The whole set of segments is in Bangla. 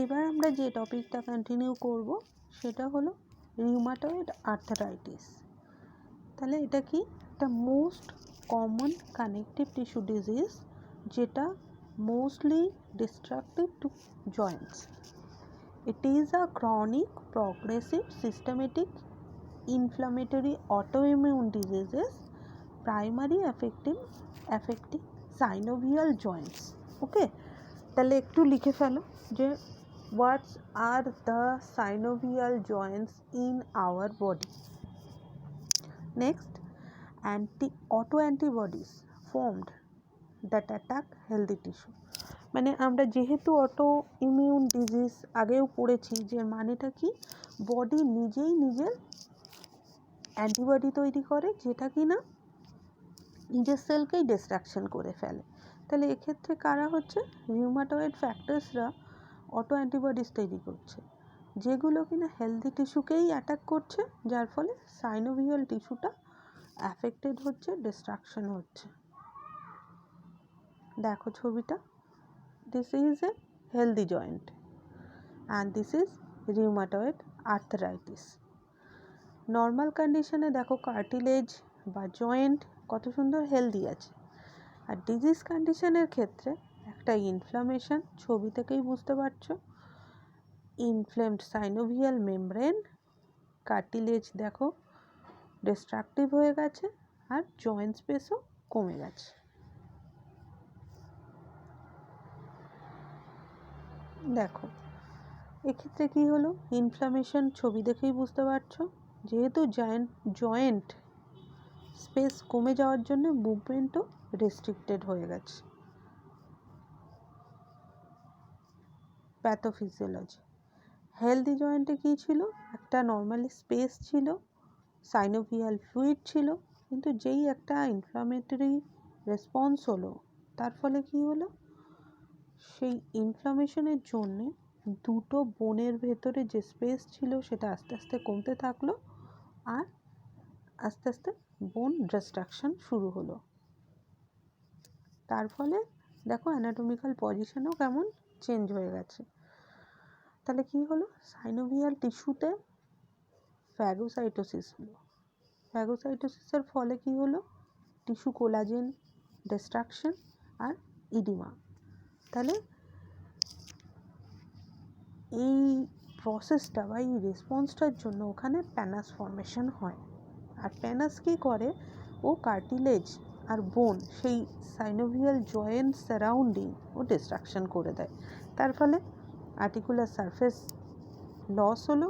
এবার আমরা যে টপিকটা কন্টিনিউ করব সেটা হলো রিউমাটয়েড আর্থারাইটিস। তাহলে এটা কি? একটা most common connective tissue disease, যেটা mostly destructive to joints. It is a chronic, progressive, systematic, inflammatory autoimmune diseases primarily affecting synovial joints. Okay, তাহলে একটু লিখে ফেলো যে what are the synovial joints in our body. Next, autoantibodies formed that attack healthy tissue. মানে আমরা যেহেতু অটো ইমিউন ডিজিজ আগেও পড়েছি, যে মানেটা কি, বডি নিজেই নিজের অ্যান্টিবডি তৈরি করে যেটা কি না নিজের সেলকেই ডিস্ট্রাকশন করে ফেলে। তাহলে এক্ষেত্রে কারা হচ্ছে? রিউমাটয়েড ফ্যাক্টরসরা অটো অ্যান্টিবডিস তৈরি করছে, যেগুলো কিনা হেলদি টিস্যুকেই অ্যাটাক করছে, যার ফলে সাইনোভিয়াল টিস্যুটা অ্যাফেক্টেড হচ্ছে, ডিস্ট্রাকশন হচ্ছে। দেখো ছবিটা, this is a healthy joint and this is rheumatoid arthritis. Normal কন্ডিশনে দেখো কার্টিলেজ বা জয়েন্ট কত সুন্দর হেলদি আছে, আর ডিজিজ কন্ডিশনের ক্ষেত্রে একটা ইনফ্লামেশন, ছবি থেকেই বুঝতে পারছো, ইনফ্লেমড সাইনোভিয়াল মেমব্রেন, কার্টিলেজ দেখো ডিস্ট্রাকটিভ হয়ে গেছে, আর জয়েন্ট স্পেসও কমে গেছে। দেখো এক্ষেত্রে কি হলো, ইনফ্লামেশন ছবি দেখেই বুঝতে পারছো, যেহেতু জয়েন্ট স্পেস কমে যাওয়ার জন্য মুভমেন্টও রেস্ট্রিক্টেড হয়ে গেছে। প্যাথোফিজিওলজি, হেলদি জয়েন্টে কী ছিল? একটা নর্মালি স্পেস ছিল, সাইনোভিয়াল ফ্লুইড ছিল, কিন্তু যেই একটা ইনফ্লামেটরি রেসপন্স হলো, তার ফলে কি হলো, সেই ইনফ্লামেশনের জন্যে দুটো বোনের ভেতরে যে স্পেস ছিল সেটা আস্তে আস্তে কমতে থাকলো, আর আস্তে আস্তে বোন ডিস্ট্রাকশন শুরু হলো। তার ফলে দেখো অ্যানাটমিক্যাল পজিশনও কেমন চেঞ্জ হয়ে গেছে। তাহলে কি হলো, সাইনোভিয়াল টিস্যুতে ফ্যাগোসাইটোসিস হলো। ফ্যাগোসাইটোসিসের ফলে কি হলো, টিস্যু কোলাজেন ডিস্ট্রাকশন আর ইডিমা। তাহলে এই প্রসেসটা বা এই রেসপন্সটার জন্য ওখানে প্যানাস ফর্মেশন হয়। আর প্যানাস কী করে, ও কার্টিলেজ আর বোন, সেই সাইনোভিয়াল জয়েন্ট সারাউন্ডিং ও ডিস্ট্রাকশন করে দেয়। তার ফলে আর্টিকুলার সারফেস লস হলো,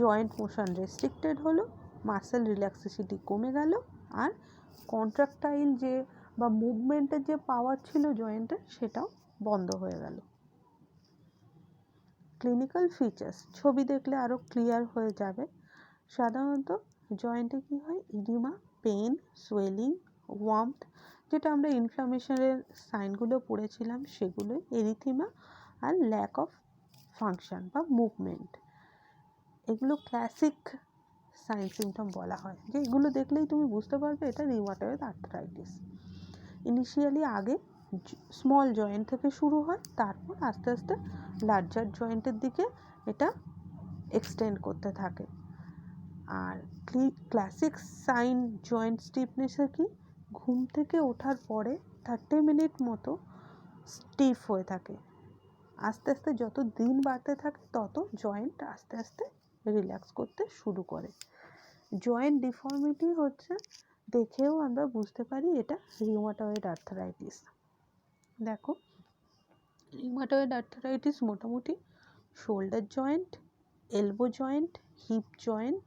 জয়েন্ট মোশন রেস্ট্রিক্টেড হলো, মাসেল রিল্যাক্সেসিটি কমে গেল, আর কন্ট্রাক্টাইল যে বা মুভমেন্টের যে পাওয়ার ছিল জয়েন্টের, সেটাও বন্ধ হয়ে গেল। ক্লিনিক্যাল ফিচার্স ছবি দেখলে আরও ক্লিয়ার হয়ে যাবে। সাধারণত জয়েন্টে কী হয়, ইডিমা, পেন, সোয়েলিং, ওয়ার্মথ, যেটা আমরা ইনফ্লামেশনের সাইনগুলো পড়েছিলাম সেগুলোই, এরিথিমা আর ল্যাক অফ ফাংশন বা মুভমেন্ট, এগুলো ক্লাসিক সাইন সিমটম বলা হয়, যে এগুলো দেখলেই তুমি বুঝতে পারবে এটা রিউমাটয়েড আর্থ্রাইটিস। ইনিশিয়ালি আগে স্মল জয়েন্ট থেকে শুরু হয়, তারপর আস্তে আস্তে লার্জার জয়েন্টের দিকে এটা এক্সটেন্ড করতে থাকে। আর ক্লাসিক সাইন জয়েন্ট স্টিফনেসে কি, ঘুম থেকে ওঠার পরে 30 মিনিট মতো স্টিফ হয়ে থাকে, আস্তে আস্তে যত দিন বাড়তে থাকে তত জয়েন্ট আস্তে আস্তে রিল্যাক্স করতে শুরু করে। জয়েন্ট ডিফর্মিটি হচ্ছে, দেখেও আমরা বুঝতে পারি এটা রিউমাটয়েড আর্থ্রাইটিস। দেখো রিউমাটয়েড আর্থ্রাইটিস মোটামুটি shoulder joint, elbow joint, hip joint,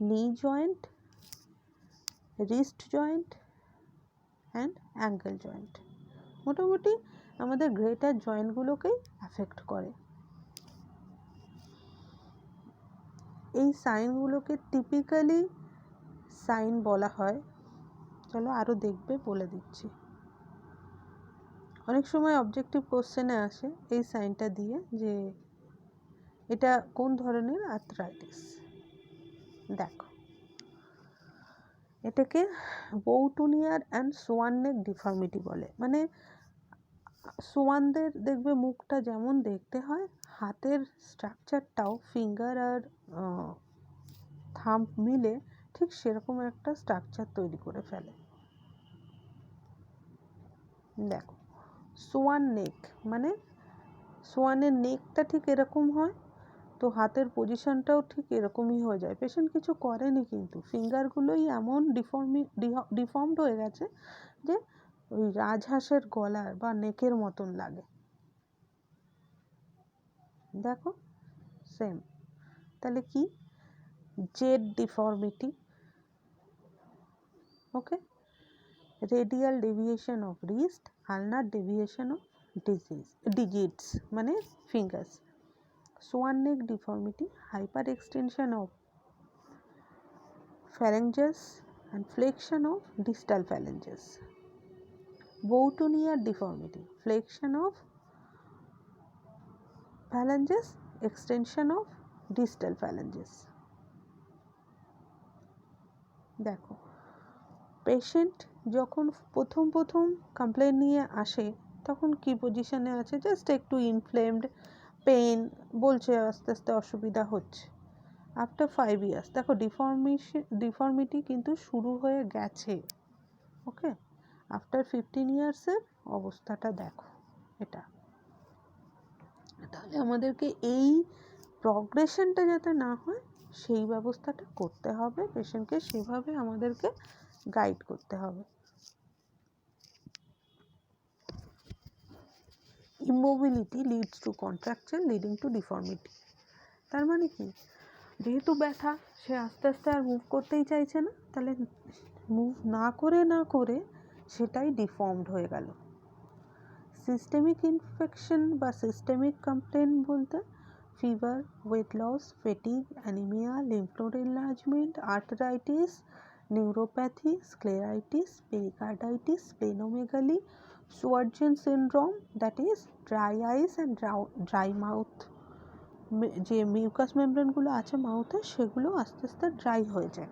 knee joint, wrist joint and ankle joint, মোটামুটি আমাদের গ্রেটার জয়েন্টগুলোকেই অ্যাফেক্ট করে। এই সাইনগুলোকে টিপিক্যালি সাইন বলা হয়। চলো আরও দেখবে, বলে দিচ্ছি। অনেক সময় অবজেক্টিভ কোশ্চেনে আসে এই সাইনটা দিয়ে যে এটা কোন ধরনের আর্থ্রাইটিস। দেখো এটাকে বৌটুনিয়ার অ্যান্ড সোয়ান নেক ডিফর্মিটি বলে। মানে সোয়ানদের দেখবে মুখটা যেমন দেখতে হয়, হাতের স্ট্রাকচারটাও ফিঙ্গার আর থাম্ব মিলে ঠিক সেরকম একটা স্ট্রাকচার তৈরি করে ফেলে। দেখো, সোয়ান নেক মানে সোয়ানের নেকটা ঠিক এরকম হয়, তো হাতের পজিশনটাও ঠিক এরকমই হয়ে যায়। পেশেন্ট কিছু করেনি, কিন্তু ফিঙ্গারগুলোই এমন ডিফর্মড হয়ে গেছে যে ওই রাজহাঁসের গলার বা নেকের মতন লাগে। দেখো সেম। তাহলে কি? Z deformity. Okay, radial deviation of wrist, ulnar deviation of digits মানে fingers. Swan neck deformity, hyperextension of phalanges and flexion of distal phalanges. Boutonniere deformity, flexion of phalanges, extension of distal phalanges. দেখো, পেশেন্ট যখন প্রথম কমপ্লেন নিয়ে আসে তখন কি পজিশনে আছে? জাস্ট একটু ইনফ্লেমড, পেন, বলছে আস্তে আস্তে অসুবিধা হচ্ছে। আফটার 5 years দেখো ডিফর্মিটি কিন্তু শুরু হয়ে গেছে। ওকে, আফটার 15 ইয়ার্সের অবস্থাটা দেখো এটা। তাহলে আমাদেরকে এই প্রগ্রেশনটা যাতে না হয় সেই ব্যবস্থাটা করতে হবে, পেশেন্টকে সেভাবে আমাদেরকে গাইড করতে হবে। Immobility leads to contracture leading to deformity. তার মানে কি? যেহেতু ব্যথা, সে আস্তে আস্তে আর মুভ করতেই চাইছে না, তাহলে মুভ না করে সেটাই ডিফর্মড হয়ে গেল। সিস্টেমিক ইনফেকশন বা সিস্টেমিক কমপ্লেন বলতে fever, weight loss, fatigue, anaemia, lymph node enlargement, arthritis, neuropathy, scleritis, pericarditis, splenomegaly, Sjögren syndrome, that is dry eyes and dry mouth, যে মিউকাস মেমব্রেনগুলো আছে মাউথে সেগুলো আস্তে আস্তে ড্রাই হয়ে যায়।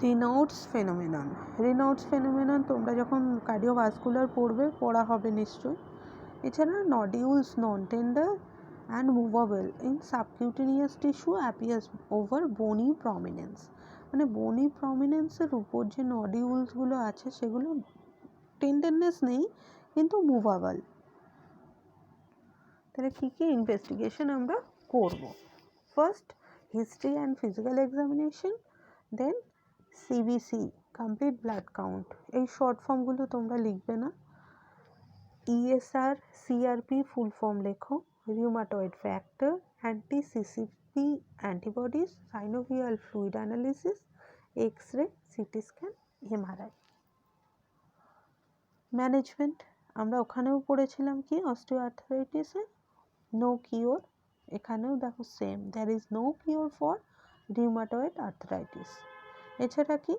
রিনাউডস ফেনোমেনন তোমরা যখন কার্ডিওভাস্কুলার পড়া হবে নিশ্চয়ই। এছাড়া nodules non tender and movable in subcutaneous tissue appears over bony prominence, মানে বোনি প্রমিনেন্সের উপর যে নডিউলসগুলো আছে সেগুলো টেন্ডারনেস নেই কিন্তু মুভেবল। তাহলে কী কী ইনভেস্টিগেশন আমরা করব? First, history and physical examination, then CBC, complete blood count. এই শর্ট ফর্মগুলো তোমরা লিখবে না। ইএসআর, সিআরপি ফুল ফর্ম লেখো, rheumatoid factor, anti CCP antibodies, synovial fluid analysis, X-ray, CT scan, MRI. Management আমরা ওখানেও পড়েছিলাম কি অস্টিওআর্থ্রাইটিসে নো কিওর, এখানেও দেখো same, there is no cure for rheumatoid arthritis. এছাড়া কি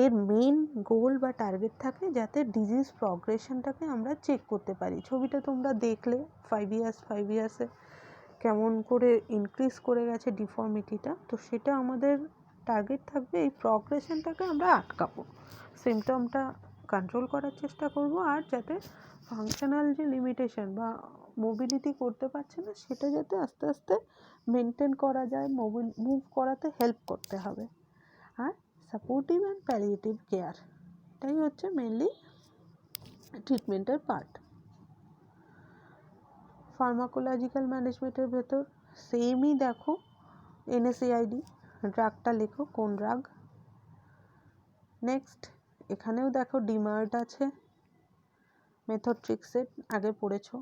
এর মেন গোল বা টার্গেট থাকে যাতে ডিজিজ প্রগ্রেশনটাকে আমরা চেক করতে পারি। ছবিটা তোমরা দেখলে 5 ইয়ার্সে কেমন করে ইনক্রিজ করে গেছে ডিফর্মিটিটা, তো সেটা আমাদের টার্গেট থাকবে এই প্রগ্রেশনটাকে আমরা আটকাবো, সিমটমটা কন্ট্রোল করার চেষ্টা করব, আর যাতে ফাংশনাল যে লিমিটেশন বা মোবিলিটি করতে পারছে না সেটা যাতে আস্তে আস্তে মেনটেন করা যায়, মুভ করাতে হেল্প করতে হবে। আর সাপোর্টিভ অ্যান্ড প্যালিয়েটিভ কেয়ার, এটাই হচ্ছে মেনলি ট্রিটমেন্টের পার্ট। ফার্মাকোলজিক্যাল ম্যানেজমেন্টের ভেতর সেমই দেখো, এনএসএআইডি, ড্রাগটা লেখো কোন ড্রাগ। নেক্সট এখানেও দেখো ডিমার্ট আছে, মেথোট্রিক্সেট আগে পড়েছো।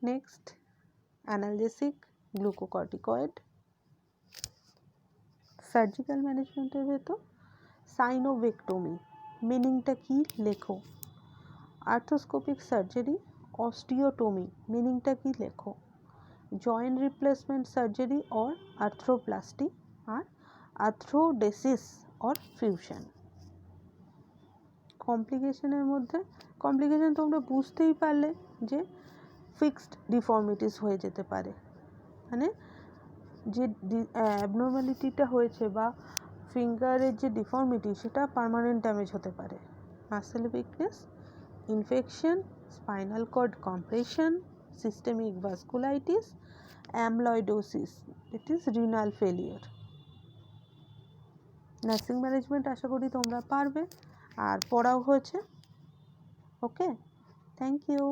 Next analgesic, glucocorticoid. সার্জিক্যাল ম্যানেজমেন্টের ভেতর সাইনোভেক্টমি, মিনিংটা কি লেখো। আর্থ্রোস্কোপিক সার্জারি, অস্টিওটমি, মিনিংটা কি লেখো। Joint replacement surgery or arthroplasty, আর আর্থ্রোডেসিস অর ফিউশন। কমপ্লিকেশনের মধ্যে কমপ্লিকেশন তোমরা বুঝতেই পারলে যে ফিক্সড ডিফর্মিটিস হয়ে যেতে পারে, মানে যে অ্যাবনর্মালিটিটা হয়েছে বা ফিঙ্গারের যে ডিফর্মিটি সেটা পার্মানেন্ট ড্যামেজ হতে পারে, muscle weakness, infection, spinal cord compression, systemic vasculitis, amyloidosis, it is renal failure. Nursing management আশা করি তোমরা পারবে আর পড়াও হয়েছে। Okay, thank you.